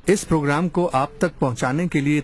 इस प्रोग्राम को आप तक पहुंचाने के लिए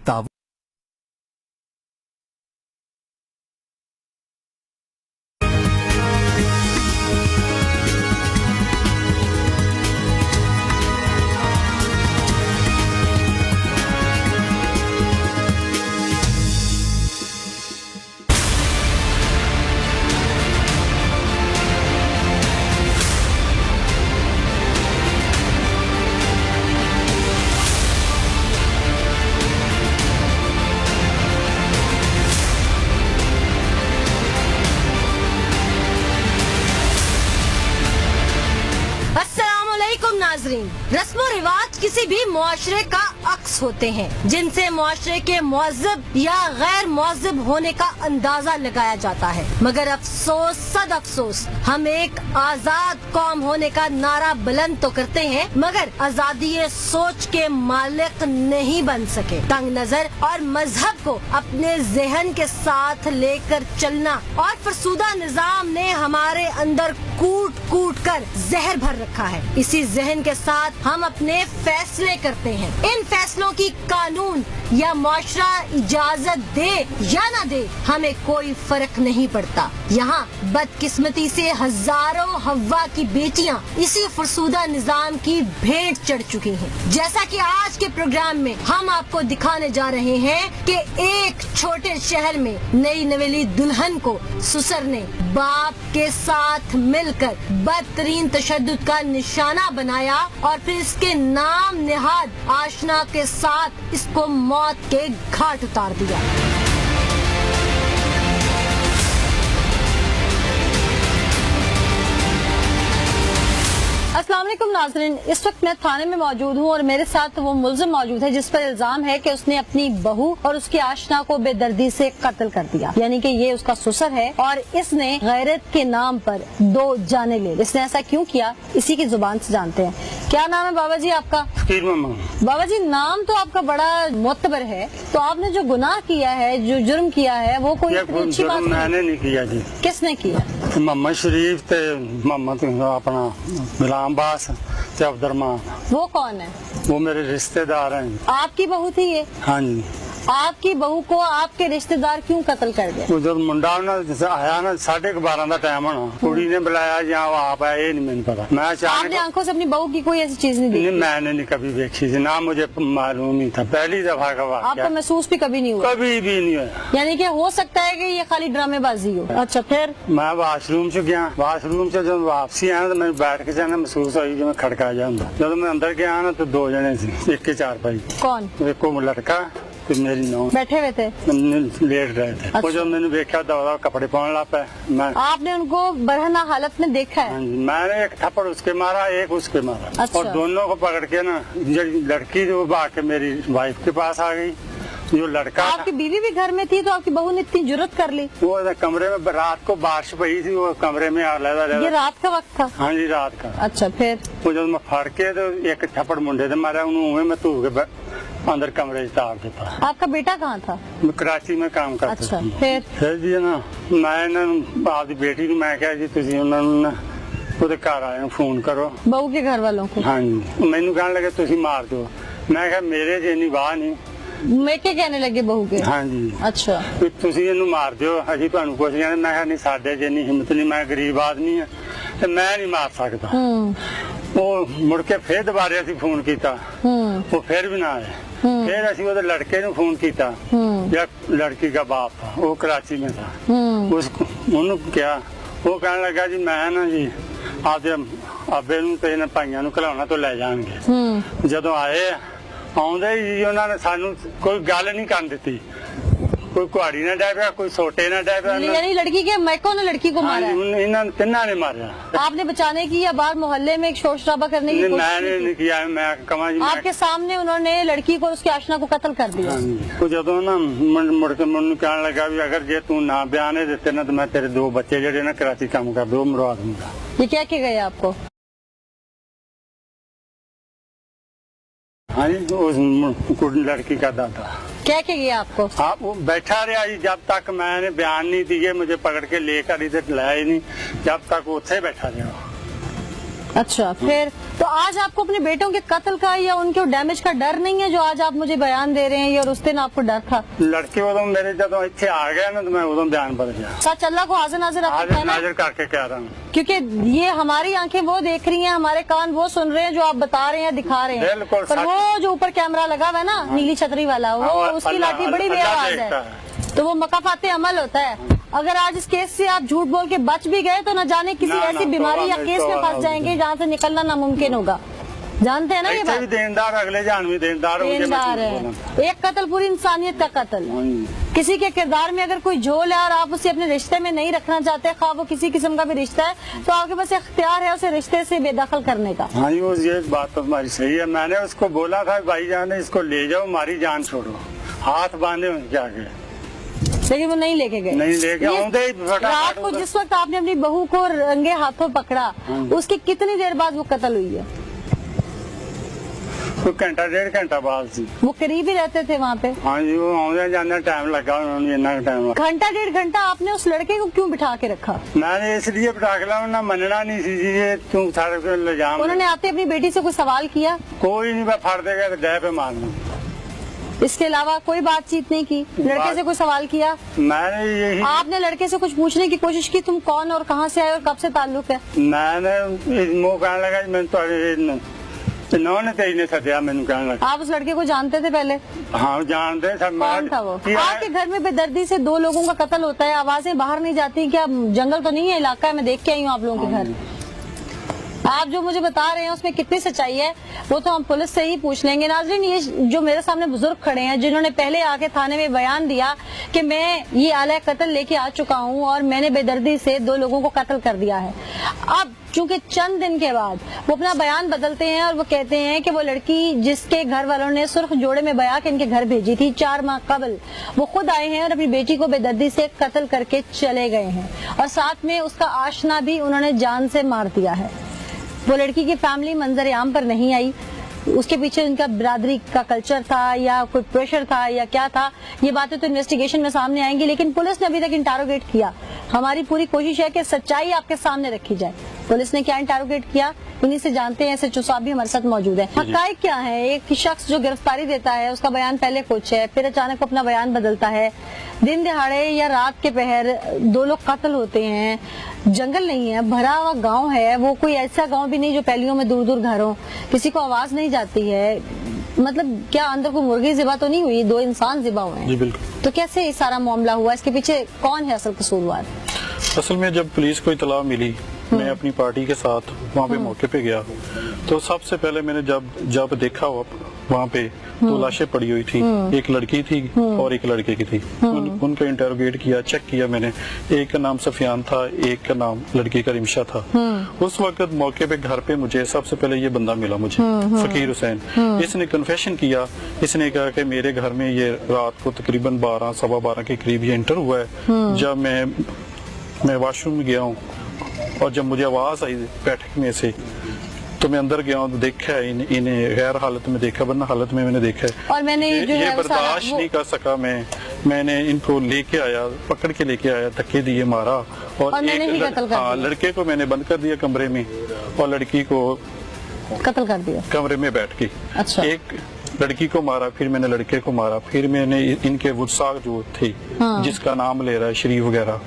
नाज़रीन, रस्म रिवाज किसी भी मुआशरे का अक्स होते हैं जिनसे मुआशरे के मुअज़्ज़ब या गैर मुअज़्ज़ब होने का अंदाजा लगाया जाता है। मगर अफसोस सद अफसोस, हम एक आजाद कौम होने का नारा बुलंद तो करते हैं मगर आजादी सोच के मालिक नहीं बन सके। तंग नजर और मजहब को अपने जहन के साथ लेकर चलना और फरसूदा निजाम ने हमारे अंदर कूट कूट कर जहर भर रखा है। इसी जहन के साथ हम अपने फैसले करते हैं। इन फैसलों की कानून या मुआशरा इजाजत दे या न दे हमें कोई फर्क नहीं पड़ता। यहाँ बदकिस्मती से हजारों हव्वा की बेटियां इसी फरसूदा निजाम की भेंट चढ़ चुकी हैं। जैसा कि आज के प्रोग्राम में हम आपको दिखाने जा रहे हैं कि एक छोटे शहर में नई नवेली दुल्हन को ससुर ने बाप के साथ मिलकर बदतरीन तशद्दुद का निशाना बनाया और फिर इसके नाम निहाद आशना के साथ इसको मौत के घाट उतार दिया। अस्सलाम वालेकुम नाज़रीन, इस वक्त मैं थाने में मौजूद हूँ और मेरे साथ वो मुल्ज़िम मौजूद है जिस पर इल्जाम है कि उसने अपनी बहू और उसकी आशना को बेदर्दी से कत्ल कर दिया। यानी कि ये उसका ससुर है और इसने गैरत के नाम पर 2 जाने ले। इसने ऐसा क्यों किया, इसी की जुबान से जानते हैं। क्या नाम है बाबा जी आपका? बाबा जी, नाम तो आपका बड़ा मोतबर है, तो आपने जो गुनाह किया है, जो जुर्म किया है, वो कोई अच्छी बात मैंने नहीं किया जी। किसने किया? मोहम्मद शरीफ ते मोहम्मद अपना गुलाम बास ते अब्दुर्रहमान। वो कौन है? वो मेरे रिश्तेदार हैं। आपकी बहू थी ये? हाँ जी। आपकी बहू को आपके रिश्तेदार क्यों कत्ल कर गए? वो जब मुंडा आया ना 12:30 का टाइम होना, कुड़ी ने बुलाया या वो आप आए, ये नहीं मैंने पता। मैं आपने आंखों से अपनी बहू की कोई ऐसी चीज नहीं देखी? मैंने नहीं कभी देखी थी, ना मुझे मालूम ही था। पहली दफा का वाक़या। आपको महसूस भी कभी नहीं हुआ? कभी भी नहीं हुआ। यानी कि हो सकता है कि ये खाली ड्रामेबाजी हो। अच्छा, फिर? मैं वाशरूम से गया, वाशरूम से जब वापसी आया तो मैं बैठ के जाना महसूस हुई कि मैं खड़का जाऊंगा। जब मैं अंदर गया ना तो 2 जने थे, एक के 4 भाई। कौन? एक को लड़का, फिर मेरी नौ बैठे हुए थे, लेट रहे थे। वो जब मैंने देखा दौड़ा कपड़े पहन ला पे। आपने उनको बरहना हालत में देखा है? मैंने एक थप्पड़ उसके मारा, एक उसके मारा। अच्छा। और दोनों को पकड़ के ना लड़की जो आके मेरी वाइफ के पास आ गई। जो लड़का, आपकी बीवी भी घर में थी तो आपकी बहू ने इतनी जुर्रत कर ली? वो कमरे में रात को बारिश पड़ी थी, वो कमरे में ये रात का वक्त था? हाँ जी, रात का। अच्छा, फिर? वो जब मैं फड़ के तो एक थप्पड़ मुंडे से मारा, उन्होंने मैं तू के अंदर कमरे तार देता। आपका बेटा कहाँ था? मैं कराची में काम करता। अच्छा, फिर जी ना मैं आपकी बेटी को मैं क्या जी तुझे उन्होंने घर आए फोन करो, बहू के घर वालों को? हाँ जी। मैनू कहने लगे तुझे मार दो। मैं कहा मेरे जिन्नी वाह नहीं। मेके कहने लगे बहू के? हाँ जी। अच्छा, तुझे इनू मार दो, अभी तुहानू कुछ कहने। मैं कहा नहीं, साडे जिन्नी हिम्मत नहीं, मैं गरीब आदमी है ते मैं नहीं मार सकता। वो मुड़ के फिर दोबारा असी फोन किया, वो फिर भी ना आए। फिर असी वो लड़के ने फोन किया, या लड़की का बाप था, वो कराची में था। उसको क्या वो कहने लगा जी मैं ना जी आपके आबे नूं ते इन्हां भाइयां नूं घलाउणा तो लै जाणगे। जदों आए आउंदे ही उन्होंने सानू कोई गल नहीं कर दी, कोई कुहाड़ी ना डै पिया, कोई सोटे ना डै पिया। यानी लड़की के मैकों ने लड़की को मारा? इन्होंने तिन्ना ने मारा। आपने बचाने की या बाहर मोहल्ले में एक शोर शराबा करने की कोशिश? मैंने नहीं किया। मैं कमा जी आपके सामने उन्होंने लड़की को उसकी आशना को कत्ल कर दिया? तो जदों ना मुड़ के मैनू कहने लगा भी अगर जे तू ना बयान दिते ना तो मैं तेरे 2 बच्चे जेडे ना कराची काम कर दो मरवा दूंगा। ये क्या के गए आपको? हाँ जी, उस लड़की का दादा। क्या के गया आपको? आप वो बैठा रहा जी जब तक मैंने बयान नहीं दिए, मुझे पकड़ के लेकर इधर लाया ही नहीं, जब तक उसे बैठा रहा। अच्छा, फिर तो आज आपको अपने बेटों के कत्ल का या उनके डैमेज का डर नहीं है जो आज आप मुझे बयान दे रहे हैं, या उस दिन आपको डर था? लड़के उदो मेरे जब इतने आ गया ना तो मैं उदो बयान बदल गया। सच अल्लाह को हाजिर नाजिर आपको कहना, हाजिर करके कह रहा हूँ, क्योंकि ये हमारी आंखें वो देख रही हैं, हमारे कान वो सुन रहे हैं जो आप बता रहे हैं, दिखा रहे हैं। बिल्कुल पर वो जो ऊपर कैमरा लगा हुआ है ना, नीली छतरी वाला, वो उसकी लाठी बड़ी बेआवाज है, तो वो मकाफाते अमल होता है। अगर आज इस केस से आप झूठ बोल के बच भी गए तो न जाने किसी ऐसी बीमारी या केस में फंस जाएंगे जहाँ से निकलना नामुमकिन होगा। जानते हैं ना ये बात? देनदार अगले जान भी देनदार है। एक कत्ल पूरी इंसानियत का कत्ल। किसी के किरदार में अगर कोई झोल है और आप उसे अपने रिश्ते में नहीं रखना चाहते, खा वो किसी किस्म का भी रिश्ता है, तो आपके पास इख्तियार है उसे रिश्ते से बेदखल करने का। हाँ ये बात तो हमारी सही है। मैंने उसको बोला था भाई जान इसको ले जाओ, हमारी जान छोड़ो, हाथ बांधे उनके आगे, लेकिन वो नहीं लेके गए। नहीं लेके आऊंगे। रात को जिस वक्त आपने अपनी बहू को रंगे हाथों पकड़ा, उसकी कितनी देर बाद वो कत्ल हुई है? कोई घंटा 1.5 घंटा बाद थी। वो करीब ही रहते थे वहाँ पे? हाँ जी, वो आने जाने टाइम लगा उन्होंने, इतना टाइम लगा। घंटा 1.5 घंटा आपने उस लड़के को क्यों बिठा के रखा? मैंने इसलिए बिठा के लाऊं ना, मनना नहीं सी ये तुम सारे को ले जाओ। उन्होंने आते अपनी बेटी से कोई सवाल किया? कोई नहीं, मैं फाड़ देगा तो डे पे मारना। इसके अलावा कोई बातचीत नहीं की? लड़के से कोई सवाल किया? मैंने यही, आपने लड़के से कुछ पूछने की कोशिश की, तुम कौन और कहाँ से आए और कब से ताल्लुक है? मैंने मुँह कहने लगा मैं तो इन्होंने तेज सदिया मैंने कहने लगा। आप उस लड़के को जानते थे पहले? हाँ जानते सब। कौन था वो? आपके घर में बेदर्दी से 2 लोगों का कत्ल होता है, आवाजें बाहर नहीं जाती? क्या जंगल तो नहीं है, इलाका है? मैं देख के आई हूँ आप लोगों के घर। आप जो मुझे बता रहे हैं उसमें कितनी सच्चाई है वो तो हम पुलिस से ही पूछ लेंगे। नाज़रीन, ये जो मेरे सामने बुजुर्ग खड़े हैं जिन्होंने पहले आके थाने में बयान दिया कि मैं ये आला कत्ल लेके आ चुका हूँ और मैंने बेदर्दी से 2 लोगों को कत्ल कर दिया है। अब चूंकि चंद दिन के बाद वो अपना बयान बदलते हैं और वो कहते हैं कि वो लड़की जिसके घर वालों ने सुर्ख जोड़े में बया के इनके घर भेजी थी 4 माह कबल, वो खुद आए हैं और अपनी बेटी को बेदर्दी से कत्ल करके चले गए हैं और साथ में उसका आशना भी उन्होंने जान से मार दिया है। वो लड़की की फैमिली मंजर आम पर नहीं आई, उसके पीछे उनका बिरादरी का कल्चर था या कोई प्रेशर था या क्या था, ये बातें तो इन्वेस्टिगेशन में सामने आएंगी, लेकिन पुलिस ने अभी तक इंटरोगेट किया। हमारी पूरी कोशिश है कि सच्चाई आपके सामने रखी जाए। पुलिस ने क्या इंटरोगेट किया इन्हीं से जानते हैं। SHO साहब भी हमारे साथ मौजूद है। हकाइक क्या है? एक शख्स जो गिरफ्तारी देता है उसका बयान पहले कुछ है, फिर अचानक अपना बयान बदलता है, दिन दिहाड़े या रात के पहर 2 लोग कत्ल होते हैं, जंगल नहीं है, भरा हुआ गांव है, वो कोई ऐसा गांव भी नहीं जो पहलियों में दूर दूर घर हो, किसी को आवाज नहीं जाती है। मतलब क्या अंदर को मुर्गी ज़िबा तो नहीं हुई, 2 इंसान ज़िबा हुए हैं। जी बिल्कुल। तो कैसे ये सारा मामला हुआ? इसके पीछे कौन है असल कसूरवार? असल में जब पुलिस को इतला मिली, मैं अपनी पार्टी के साथ वहाँ पे मौके पे गया, तो सबसे पहले मैंने जब देखा वहाँ पे तो लाशें पड़ी हुई थी, एक लड़की थी और एक लड़के की थी। उनको इंटरोगेट किया, चेक किया मैंने। एक का नाम सफियान था, एक का नाम लड़की का रिमशा था। उस वक्त मौके पे घर पे मुझे सबसे पहले ये बंदा मिला मुझे, फकीर हुसैन। इसने कन्फेशन किया, इसने कहा कि मेरे घर में ये रात को तकरीबन 12 सवा 12 के करीब ये एंटर हुआ है। जब मैं वॉशरूम में गया हूँ और जब मुझे आवाज आई बैठक में से तो मैं अंदर गया हूँ, देखा है इन्हें गैर हालत में देखा, वरना हालत में मैंने देखा है और मैंने ये बर्दाश्त नहीं कर सका। मैंने इनको लेके आया, पकड़ के लेके आया, धक्के दिए, मारा और एक लड़के को मैंने बंद कर दिया कमरे में और लड़की को कत्ल कर दिया कमरे में बैठ के। अच्छा। एक लड़की को मारा, फिर मैंने लड़के को मारा, फिर मैंने इनके वुसाक जो थे, जिसका नाम ले रहा है शरीफ वगैरह,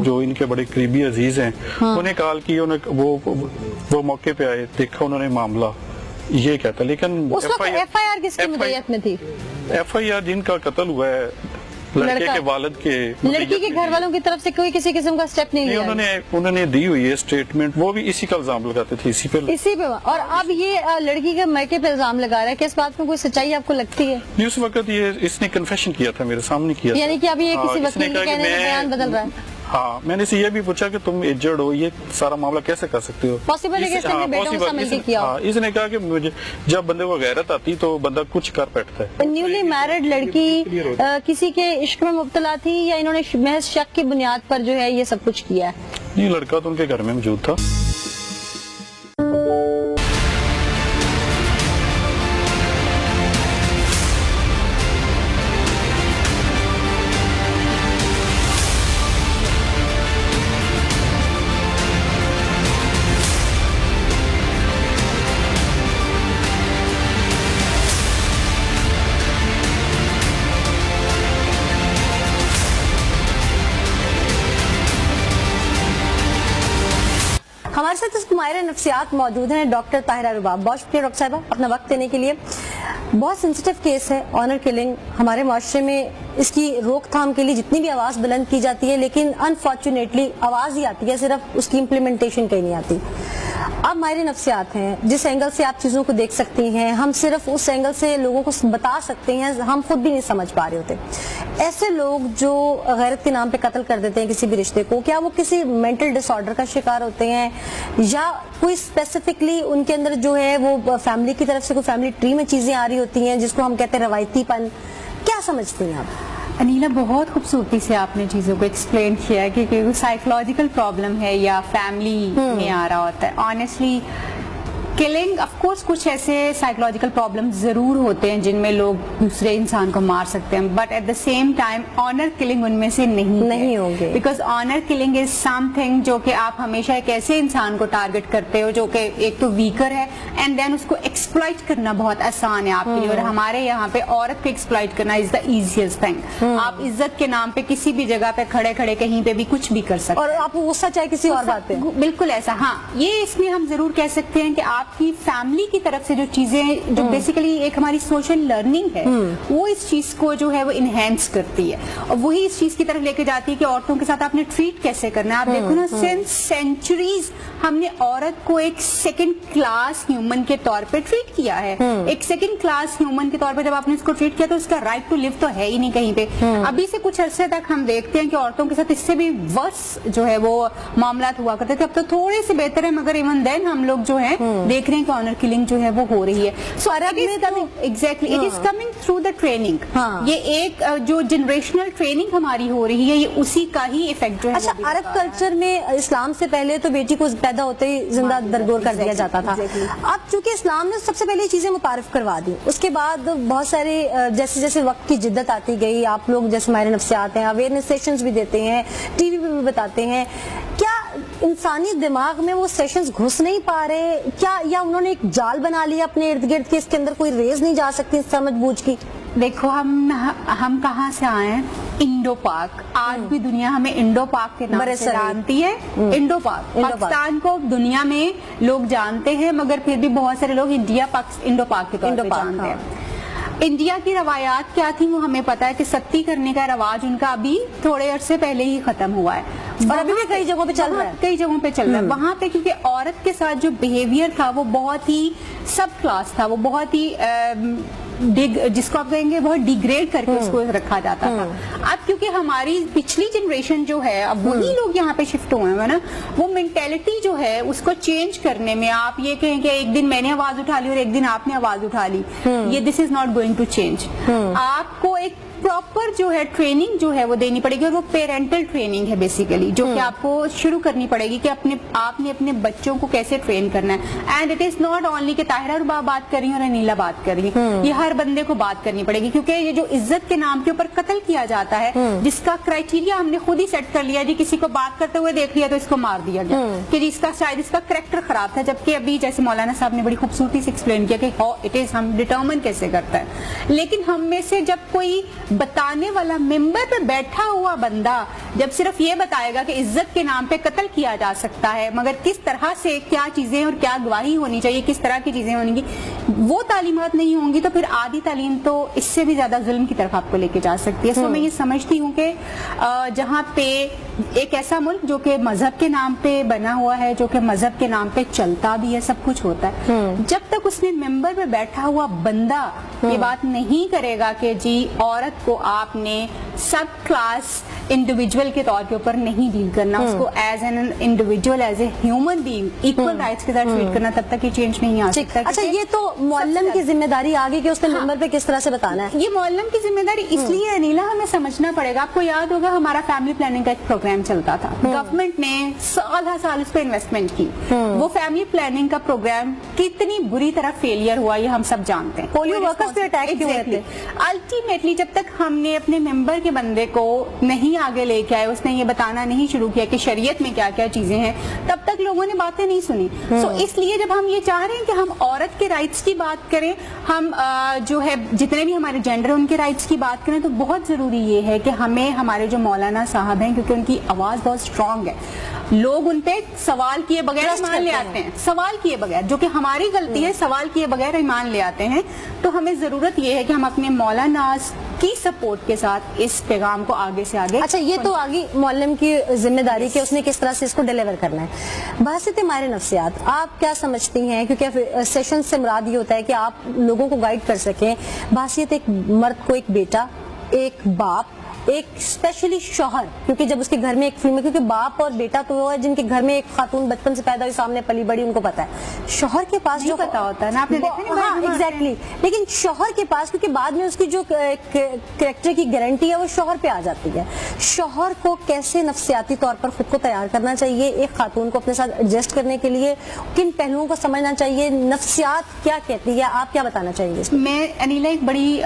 जो इनके बड़े करीबी अजीज हैं, उन्हें कॉल की, वो मौके पे आए, देखा उन्होंने मामला ये कहता। लेकिन FIR किसकी मुद्दत में थी? FIR जिनका कत्ल हुआ है लड़के के वालिद के, लड़की के घर वालों की तरफ से कोई किसी किस्म का स्टेप नहीं लिया? उन्होंने दी हुई है स्टेटमेंट, वो भी इसी का इल्जाम लगाते थे, इसी पे। और अब ये लड़की के मैके पे इल्जाम लगा रहा है कि इस बात में कोई सच्चाई आपको लगती है? नहीं, उस वक्त ये इसने कन्फेशन किया था, मेरे सामने किया, यानी कि अभी ये किसी वकील के कहने में बयान बदल रहा है। हाँ, मैंने इसे ये भी पूछा कि तुम एजेड हो, ये सारा मामला कैसे कर सकते हो? पॉसिबल है कि इसने बेटों के साथ मिलकर किया हो। इसने कहा कि मुझे जब बंदे को गैरत आती तो बंदा कुछ कर बैठता है। न्यूली मैरिड लड़की किसी के इश्क में मुब्तला थी या इन्होंने महज शक की बुनियाद पर जो है ये सब कुछ किया है? नहीं, लड़का तो उनके घर में मौजूद था। نفسیات موجود ہیں ڈاکٹر طاہرہ رباب. بہت شکریہ ڈاکٹر صاحبہ اپنا وقت دینے کے لیے. بہت سینسیٹیو کیس ہے آنر کلنگ. ہمارے معاشرے میں اس کی روک تھام کے لیے جتنی بھی آواز بلند کی جاتی ہے لیکن انفارچونیٹلی آواز ہی آتی ہے, صرف اس کی امپلیمنٹیشن کہیں نہیں آتی. اب ماہر نفسیات ہیں, جس اینگل سے آپ چیزوں کو دیکھ سکتی ہیں, ہم صرف اس اینگل سے لوگوں کو بتا سکتے ہیں, ہم خود بھی نہیں سمجھ پا رہے ہوتے. ایسے لوگ جو غیرت کے نام پہ قتل کر دیتے ہیں کسی بھی رشتے کو, کیا وہ کسی مینٹل ڈس آرڈر کا شکار ہوتے ہیں یا کوئی اسپیسیفکلی ان کے اندر جو ہے وہ فیملی کی طرف سے کوئی فیملی ٹری میں چیزیں آ رہی ہوتی ہیں جس کو ہم کہتے ہیں روایتی پن؟ کیا سمجھتی ہیں آپ؟ انیلا, بہت خوبصورتی سے آپ نے چیزوں کو ایکسپلین کیا ہے کہ کوئی سائیکولوجیکل پرابلم ہے یا فیملی میں آ رہا ہوتا ہے. آنیسٹلی کلنگ آف کورس کچھ ایسے سائیکولوجیکل پرابلم ضرور ہوتے ہیں جن میں لوگ دوسرے انسان کو مار سکتے ہیں, but at the same time honour killing ان میں سے نہیں ہوں گے, because honour killing is something جو کہ آپ ہمیشہ ایک ایسے انسان کو ٹارگٹ کرتے ہو جو کہ ایک تو ویکر ہے اینڈ دین اس کو ایکسپلائٹ کرنا بہت آسان ہے آپ کے لیے. اور ہمارے یہاں پہ عورت کو ایکسپلائٹ کرنا از دا ایزیسٹ تھنگ. آپ عزت کے نام پہ کسی بھی جگہ پہ کھڑے کھڑے کہیں پہ بھی کچھ بھی کر سکتے ہیں, اور آپ غصہ چاہے کسی اور بات پہ. بالکل ایسا. ہاں, یہ اس میں ہم ضرور کہہ سکتے ہیں کہ آپ کی فیملی کی طرف سے جو چیزیں جو بیسیکلی ایک ہماری سوشل لرننگ ہے وہ اس چیز کو جو ہے وہ انہینس کرتی ہے اور وہی اس چیز کی طرف لے کے جاتی ہے کہ عورتوں کے ساتھ آپ نے ٹریٹ کیسے کرنا ہے. آپ دیکھو نا, سنس سینچریز ہم نے عورت کو ایک سیکنڈ کلاس ہیومن کے طور پہ ٹریٹ کیا ہے. ایک سیکنڈ کلاس ہیومن کے طور پہ جب آپ نے اس کو ٹریٹ کیا تو اس کا رائٹ ٹو لیو تو ہے ہی نہیں کہیں پہ. ابھی سے کچھ عرصے تک ہم دیکھتے ہیں کہ عورتوں کے ساتھ اس سے بھی ورس جو ہے وہ معاملات ہوا کرتے تھے. اب تو تھوڑے سے بہتر ہے, مگر ایون دین ہم لوگ جو ہے دیکھ رہے ہیں کہ آنر کلنگ جو ہے وہ ہو رہی ہے. So exactly it is coming through the training. یہ ایک جو جنریشنل ٹریننگ ہماری ہو رہی ہے یہ اسی کا ہی افیکٹ جو ہے. اچھا, عرب کلچر میں اسلام سے پہلے تو بیٹی کو پیدا ہوتے ہی زندہ درگور کر دیا جاتا تھا. اب چونکہ اسلام نے سب سے پہلے چیزیں متعارف کروا دی, اس کے بعد بہت سارے جیسے جیسے وقت کی جدت آتی گئی, آپ لوگ جیسے ماہر نفسیات ہیں اویئرنیس سیشنز بھی دیتے ہیں, ٹی وی پہ بھی بتاتے ہیں, کیا انسانی دماغ میں وہ سیشنز گھس نہیں پا رہے کیا, یا انہوں نے ایک جال بنا لیا اپنے ارد گرد کے, اس کے اندر کوئی ریز نہیں جا سکتی سمجھ بوجھ کی؟ دیکھو ہم کہاں سے آئے ہیں, انڈو پاک. آج بھی دنیا ہمیں انڈو پاک کے نام سے جانتی ہے. انڈو پاک پاکستان کو دنیا میں لوگ جانتے ہیں, مگر پھر بھی بہت سارے لوگ انڈو پاک کے طور پہ جانتے ہیں. انڈیا کی روایات کیا تھی وہ ہمیں پتا ہے کہ ستی کرنے کا رواج ان کا ابھی تھوڑے عرصے پہلے ہی ختم ہوا ہے اور ابھی بھی کئی جگہوں پہ چل رہا ہے. کئی جگہوں پہ چل رہا ہے. وہاں پہ کیونکہ عورت کے ساتھ جو بیہیویئر تھا وہ بہت ہی سب کلاس تھا, وہ بہت ہی جس کو آپ کہیں گے بہت ڈیگریڈ کر کے اس کو رکھا جاتا تھا. اب کیونکہ ہماری پچھلی جنریشن جو ہے اب وہی لوگ یہاں پہ شفٹ ہوئے ہیں نا, وہ مینٹیلٹی جو ہے اس کو چینج کرنے میں آپ یہ کہیں کہ ایک دن میں نے آواز اٹھا لی اور ایک دن آپ نے آواز اٹھا لی, یہ this is not going to change. آپ کو ایک پراپر جو ہے ٹریننگ جو ہے وہ دینی پڑے گی, اور وہ پیرنٹل ٹریننگ ہے بیسیکلی, جو کہ آپ کو شروع کرنی پڑے گی کہ آپ نے اپنے بچوں کو کیسے ٹرین کرنا ہے. And it is not only کہ طاہرہ رباب بات کر رہی ہیں اور انیلا بات کر رہی ہیں, یہ ہر بندے کو بات کرنی پڑے گی, کیونکہ یہ جو عزت کے نام کے اوپر قتل کیا جاتا ہے جس کا کرائٹیریا ہم نے خود ہی سیٹ کر لیا, جی کسی کو بات کرتے ہوئے دیکھ لیا تو اس کو مار دیا گیا کہ جی اس کا شاید اس کا کریکٹر خراب تھا, جبکہ ابھی جیسے مولانا صاحب نے بڑی خوبصورتی سے ایکسپلین کیا کہ ہاؤ اٹ از ہم ڈٹرمن کیسے کرتا ہے. لیکن ہم میں سے جب کوئی بتانے والا ممبر پہ بیٹھا ہوا بندہ جب صرف یہ بتائے گا کہ عزت کے نام پہ قتل کیا جا سکتا ہے, مگر کس طرح سے کیا چیزیں اور کیا گواہی ہونی چاہیے, کس طرح کی چیزیں ہونی گی, وہ تعلیمات نہیں ہوں گی تو پھر آدھی تعلیم تو اس سے بھی زیادہ ظلم کی طرف آپ کو لے کے جا سکتی ہے. سو میں یہ سمجھتی ہوں کہ جہاں پہ ایک ایسا ملک جو کہ مذہب کے نام پہ بنا ہوا ہے, جو کہ مذہب کے نام پہ چلتا بھی ہے, سب کچھ ہوتا ہے, جب تک اس میں ممبر پہ بیٹھا ہوا بندہ یہ بات نہیں کرے گا کہ جی عورت کو آپ نے سب کلاس انڈیویجول کے طور کے اوپر نہیں ڈیل کرنا, اس کو as an individual as a human being equal rights کے ساتھ ٹریٹ کرنا, تب تک یہ چینج نہیں آ سکتا. اچھا, یہ تو معلم کی ذمہ داری آ گئی کہ اس نے ممبر پہ کس طرح سے بتانا ہے. یہ معلم کی ذمہ داری اس لیے انیلا ہمیں سمجھنا پڑے گا. آپ کو یاد ہوگا ہمارا فیملی پلاننگ کا ایک پروگرام چلتا تھا, گورنمنٹ نے سال ہر سال اس پہ انویسٹمنٹ کی. وہ فیملی پلاننگ کا پروگرام کتنی بری طرح فیلئر ہوا یہ ہم سب جانتے ہیں. پولیو ورکرز اس پہ اٹیک کیوں ہوتے ہیں؟ الٹیمیٹلی جب تک ہم نے اپنے ممبر کے بندے کو نہیں آگے لے کے آئے, اس نے یہ بتانا نہیں شروع کیا کہ شریعت میں کیا کیا چیزیں ہیں, تب تک لوگوں نے باتیں نہیں سنی. سو اس لیے جب ہم یہ چاہ رہے ہیں کہ ہم عورت کے رائٹس کی بات کریں, ہم جو ہے جتنے بھی ہمارے جینڈر ان کے رائٹس کی بات کریں, تو بہت ضروری یہ ہے کہ ہمیں ہمارے جو مولانا صاحب ہیں, کیونکہ ان کی آواز بہت اسٹرانگ ہے, لوگ ان پہ سوال کیے بغیر ایمان لے آتے ہیں, سوال کیے بغیر, جو کہ ہماری غلطی ہے, سوال کیے بغیر ایمان لے آتے ہیں. تو ہمیں ضرورت یہ ہے کہ ہم اپنے مولانا کی سپورٹ کے ساتھ اس پیغام کو آگے سے آگے. اچھا, یہ تو آگے معلم کی ذمہ داری کہ اس نے کس طرح سے اس کو ڈیلیور کرنا ہے. بحثیت ماہر نفسیات, آپ کیا سمجھتی ہیں, کیونکہ سیشن سے مراد یہ ہوتا ہے کہ آپ لوگوں کو گائیڈ کر سکیں, بحثیت ایک مرد کو, ایک بیٹا, ایک باپ, ایک اسپیشلی شوہر, کیونکہ جب اس کے گھر میں ایک فیمل, کیونکہ باپ اور بیٹا تو وہ ہے جن کے گھر میں ایک خاتون بچپن سے پیدا ہوئی, سامنے پلی بڑی, ان کو پتا ہے. شوہر کے پاس جو پتا ہوتا ہے نا, آپ نے دیکھا نا. ہاں ایگزیکٹلی, لیکن شوہر کے پاس, کیونکہ بعد میں اس کی جو کریکٹر کی گارنٹی ہے وہ شوہر پہ آ جاتی ہے. شوہر کو کیسے نفسیاتی طور پر خود کو تیار کرنا چاہیے ایک خاتون کو اپنے ساتھ ایڈجسٹ کرنے کے لیے, کن پہلوؤں کو سمجھنا چاہیے, نفسیات کیا کہتی ہے, آپ کیا بتانا چاہیں گے؟ میں انیلا ایک بڑی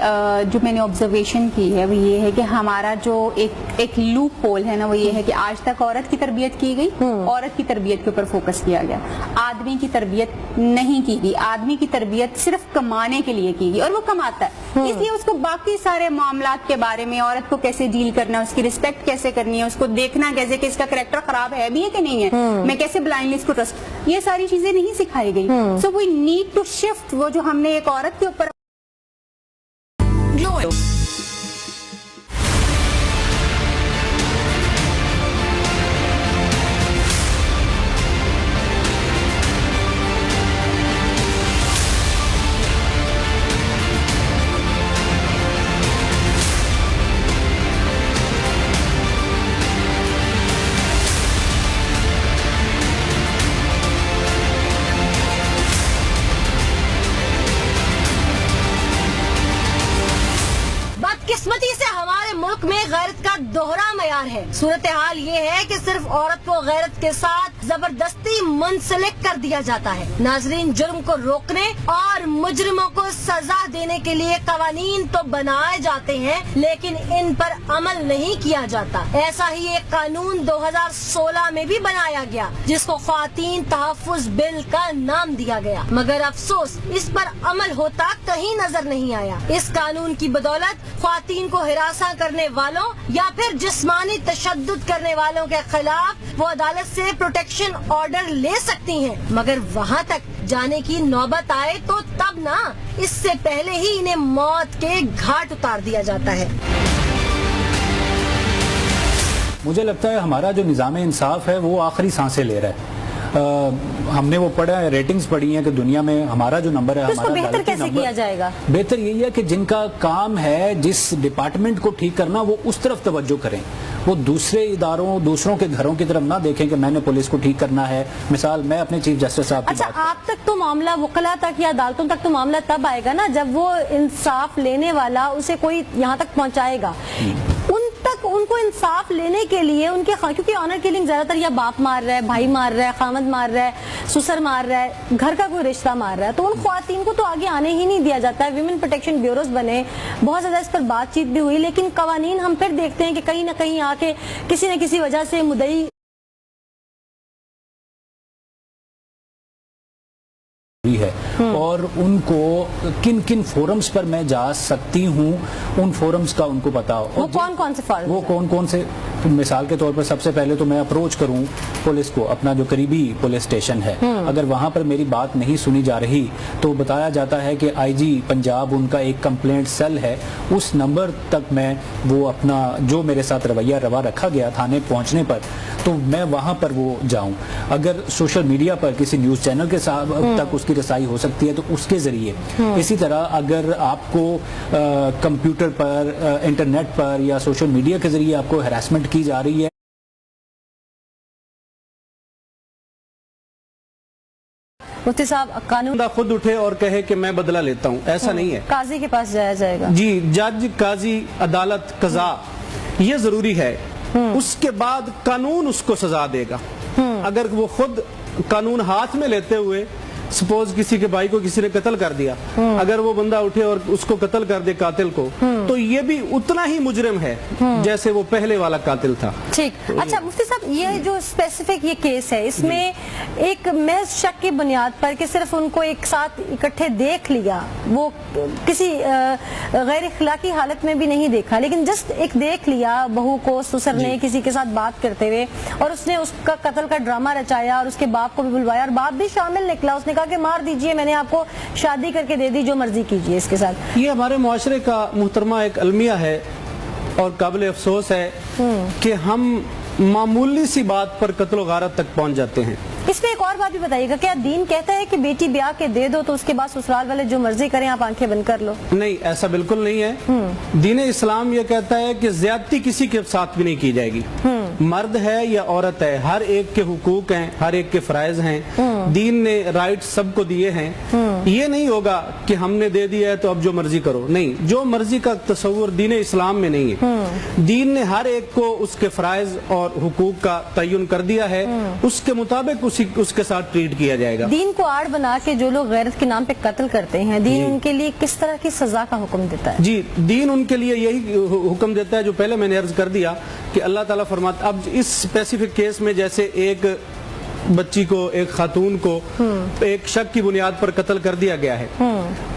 جو میں نے آبزرویشن کی ہے وہ یہ ہے کہ ہمارا جو ایک لوپ ہول ہے نا, وہ یہ ہے کہ آج تک عورت کی تربیت کی گئی, عورت کی تربیت کے اوپر فوکس کیا گیا, آدمی کی تربیت نہیں کی گئی. آدمی کی تربیت صرف کمانے کے لیے کی گئی, اور وہ کماتا ہے, اس لیے اس کو باقی سارے معاملات کے بارے میں, عورت کو کیسے ڈیل کرنا ہے, اس کی رسپیکٹ کیسے کرنی ہے, اس کو دیکھنا کیسے کہ اس کا کریکٹر خراب ہے بھی ہے کہ نہیں ہے, میں کیسے بلائنڈلی اس کو ٹرسٹ, یہ ساری چیزیں نہیں سکھائی گئی. سو وی نیڈ ٹو شفٹ وہ جو ہم نے ایک عورت کے اوپر. بدقسمتی سے ہمارے ملک میں غیرت کا دوہرا معیار ہے. صورتحال یہ ہے کہ صرف عورت کو غیرت کے ساتھ زبردستی منسلک کر دیا جاتا ہے. ناظرین, جرم کو روکنے اور مجرموں کو سزا دینے کے لیے قوانین تو بنائے جاتے ہیں, لیکن ان پر عمل نہیں کیا جاتا. ایسا ہی ایک قانون 2016 میں بھی بنایا گیا جس کو خواتین تحفظ بل کا نام دیا گیا, مگر افسوس اس پر عمل ہوتا کہیں نظر نہیں آیا. اس قانون کی بدولت خواتین کو ہراساں کرنے والوں یا پھر جسمانی تشدد کرنے والوں کے خلاف وہ عدالت سے پروٹیکشن آرڈر لے سکتی ہیں, مگر وہاں تک جانے کی نوبت آئے تو تب نا, اس سے پہلے ہی انہیں موت کے گھاٹ اتار دیا جاتا ہے. مجھے لگتا ہے ہمارا جو نظام انصاف ہے وہ آخری سانسیں لے رہا ہے. ہم نے وہ پڑھا ہے, ریٹنگز پڑھی ہیں کہ دنیا میں ہمارا جو نمبر ہے, اس کو بہتر کیسے کیا جائے گا؟ بہتر یہی ہے کہ جن کا کام ہے جس ڈپارٹمنٹ کو ٹھیک کرنا, وہ اس طرف توجہ کریں, وہ دوسرے اداروں, دوسروں کے گھروں کی طرف نہ دیکھیں کہ میں نے پولیس کو ٹھیک کرنا ہے. مثال میں اپنے چیف جسٹس صاحب کی اچھا, آپ تک تو معاملہ, وکلا تک یا عدالتوں تک تو معاملہ تب آئے گا نا جب وہ انصاف لینے والا اسے کوئی یہاں تک پہنچائے گا. ان کو انصاف لینے کے لیے ان کے, کیونکہ آنر کلنگ زیادہ تر یا باپ مار رہا ہے, بھائی مار رہا ہے, خامد مار رہا ہے, سسر مار رہا ہے, گھر کا کوئی رشتہ مار رہا ہے, تو ان خواتین کو تو آگے آنے ہی نہیں دیا جاتا ہے. ویمن پروٹیکشن بیوروز بنے, بہت زیادہ اس پر بات چیت بھی ہوئی, لیکن قوانین ہم پھر دیکھتے ہیں کہ کہیں نہ کہیں آ کے کسی نہ کسی وجہ سے مدعی ہے, اور ان کو کن کن فورمز پر میں جا سکتی ہوں, ان فورمز کا ان کو پتا ہو. وہ کون سے فورم, وہ کون سے, مثال کے طور پر سب سے پہلے تو میں اپروچ کروں پولیس کو, اپنا جو قریبی پولیس اسٹیشن ہے, اگر وہاں پر میری بات نہیں سنی جا رہی تو بتایا جاتا ہے کہ آئی جی پنجاب ان کا ایک کمپلینٹ سیل ہے, اس نمبر تک میں وہ اپنا جو میرے ساتھ رویہ روا رکھا گیا تھانے پہنچنے پر, تو میں وہاں پر وہ جاؤں. اگر سوشل میڈیا پر کسی نیوز چینل کے تک اس کی رسائی ہو سکتی ہے تو اس کے ذریعے. اسی طرح اگر آپ کو کمپیوٹر پر, انٹرنیٹ پر یا سوشل میڈیا کے ذریعے آپ کو ہراسمنٹ کی جا رہی ہے, مفتی صاحب, قانون خود اٹھے اور کہے کہ میں بدلہ لیتا ہوں, ایسا نہیں ہے. قاضی کے پاس جایا جائے گا. جی, جج, قاضی, عدالت, قضا, یہ ضروری ہے. اس کے بعد قانون اس کو سزا دے گا. اگر وہ خود قانون ہاتھ میں لیتے ہوئے सपोज किसी के भाई को किसी ने कत्ल कर दिया, अगर वो बंदा उठे और उसको कत्ल कर दे कातिल को, तो ये भी उतना ही मुजरिम है जैसे वो पहले वाला कातिल था। ठीक। अच्छा मुफ्ती साहब, ये जो स्पेसिफिक ये केस है, इसमें एक महज शक की बुनियाद पर कि सिर्फ उनको एक साथ इकट्ठे देख लिया, वो किसी गैर इखलाकी हालत में भी नहीं देखा, लेकिन जस्ट एक देख लिया बहू को ससुर ने किसी के साथ बात करते हुए, और उसने उसका कत्ल का ड्रामा रचाया और उसके बाप को भी बुलवाया और बाप भी शामिल निकला, उसने कहा कि मार दीजिए, मैंने आपको शादी करके दे दी, जो मर्जी कीजिए इसके साथ। ये हमारे मुआशरे का मुहतरमा एक अलमिया है और काबिल अफसोस है कि हम मामूली सी बात पर कत्ल गारत तक पहुंच जाते हैं। इसमें एक और बात भी बताइएगा, क्या दीन कहता है कि बेटी ब्याह के दे दो तो उसके बाद ससुराल वाले जो मर्जी करें आप आंखें बंद कर लो? नहीं, ऐसा बिल्कुल नहीं है। दीन इस्लाम ये कहता है कि ज्यादती किसी के साथ भी नहीं की जाएगी, मर्द है या औरत है, हर एक के हुकूक हैं, हर एक के फराइज हैं, दीन ने राइट सबको दिए हैं। ये नहीं होगा कि हमने दे दिया है तो अब जो मर्जी करो, नहीं, जो मर्जी का तस्वुर दीन इस्लाम में नहीं है। दीन ने हर एक को उसके फराइज और हुकूक का तयन कर दिया है, उसके मुताबिक उसके साथ ट्रीट किया जाएगा। दीन को आड़ बना के जो लोग गैरत के नाम पे कत्ल करते हैं, दीन उनके लिए किस तरह की सजा का हुक्म देता है? जी, दीन उनके लिए यही हुक्म देता है जो पहले मैंने अर्ज कर दिया कि अल्लाह ताला फरमाता, अब इस स्पेसिफिक केस में जैसे एक बच्ची को, एक खातून को एक शक की बुनियाद पर कत्ल कर दिया गया है,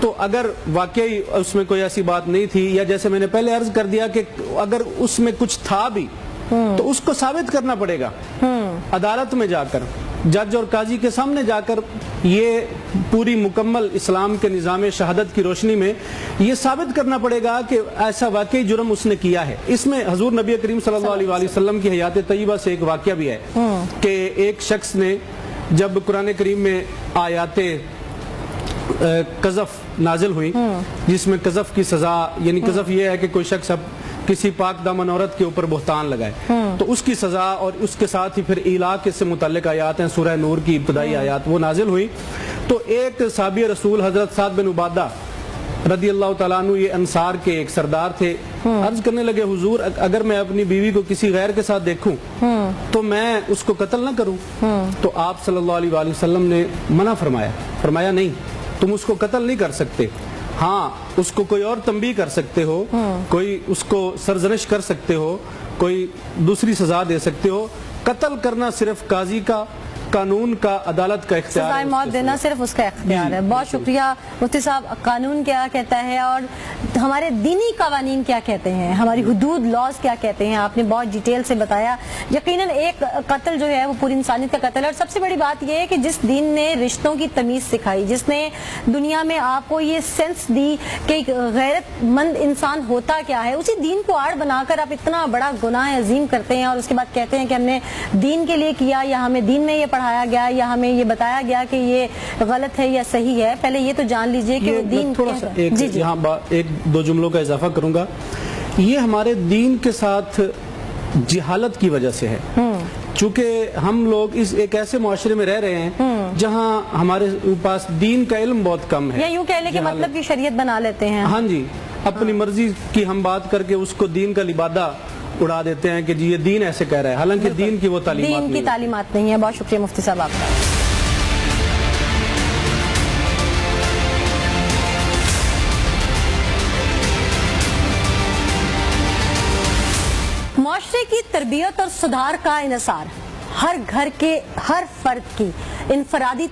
तो अगर वाकई उसमें कोई ऐसी बात नहीं थी, या जैसे मैंने पहले अर्ज कर दिया कि अगर उसमें कुछ था भी तो उसको साबित करना पड़ेगा अदालत में जाकर, जज और काजी के सामने जाकर। ये पूरी मुकम्मल इस्लाम के निज़ाम शहादत की रोशनी में ये साबित करना पड़ेगा कि ऐसा वाकई जुर्म उसने किया है। इसमें हजूर नबी करीम सल्लल्लाहु अलैहि वसल्लम की हयात तय्यबा से एक वाकया भी है कि एक शख्स ने, जब कुरान करीम में आयाते कज़फ नाजिल हुई जिसमें कज़फ की सजा, यानी कज़फ ये है कि कोई शख्स अब किसी पाक दामन औरत के ऊपर बुहतान लगाए, तो उसकी सजा, और उसके साथ ही फिर इलाक से मुतल्लिक आयात हैं, सूरह नूर की इब्तदाई आयात वो नाजिल हुई। तो एक साहबी रसूल हजरत साद बिन उबादा रदी अल्लाह तआला अन्हु, ये अंसार के एक सरदार थे, अर्ज करने लगे, हुजूर अगर मैं अपनी बीवी को किसी गैर के साथ देखूं तो मैं उसको कत्ल ना करूं? तो आप सल्लल्लाहु अलैहि वसल्लम ने मना फरमाया नहीं, तुम उसको कत्ल नहीं कर सकते, हाँ उसको कोई और तंबीह कर सकते हो, कोई उसको सरजनिश कर सकते हो, कोई दूसरी सजा दे सकते हो, कत्ल करना सिर्फ काजी का, कानून का, अदालत का इख्तियार है, मौत देना सिर्फ उसका इख्तियार है। बहुत शुक्रिया मुफ्ती साहब। कानून क्या कहता है और हमारे दीनी कवानीन क्या कहते हैं, हमारी हुदूद लॉज क्या कहते हैं, आपने बहुत डिटेल से बताया। यकीनन एक कत्ल जो है वो पूरी इंसानियत का कत्ल है, और सबसे बड़ी बात यह है कि जिस दीन ने रिश्तों की तमीज सिखाई, जिसने दुनिया में आपको ये सेंस दी कि गैरतमंद इंसान होता क्या है, उसी दीन को आड़ बनाकर आप इतना बड़ा गुनाह अजीम करते हैं और उसके बाद कहते हैं कि हमने दीन के लिए किया, या हमें दीन में ये पढ़ाया गया, या हमें ये बताया गया कि ये गलत है या सही है। पहले ये तो जान लीजिए कि दीन थोड़ा सा यहाँ एक दो जुमलों का इजाफा करूंगा। ये हमारे दीन के साथ जिहालत की वजह से है, चूंकि हम लोग इस एक ऐसे मुआशरे में रह रहे हैं जहां हमारे पास दीन का इल्म बहुत कम है, या यूं कह ले कि मतलब की शरीयत बना लेते हैं। हाँ जी, अपनी मर्जी की हम बात करके उसको दीन का लिबादा उड़ा देते हैं कि जी ये दीन ऐसे कह रहा है, हालांकि दीन की वो तालीमात नहीं है। बहुत शुक्रिया मुफ्ती साहब आपका। मुआशरे की तरबियत और सुधार का इन्हिसार हर घर के हर फर्द की इनफरादी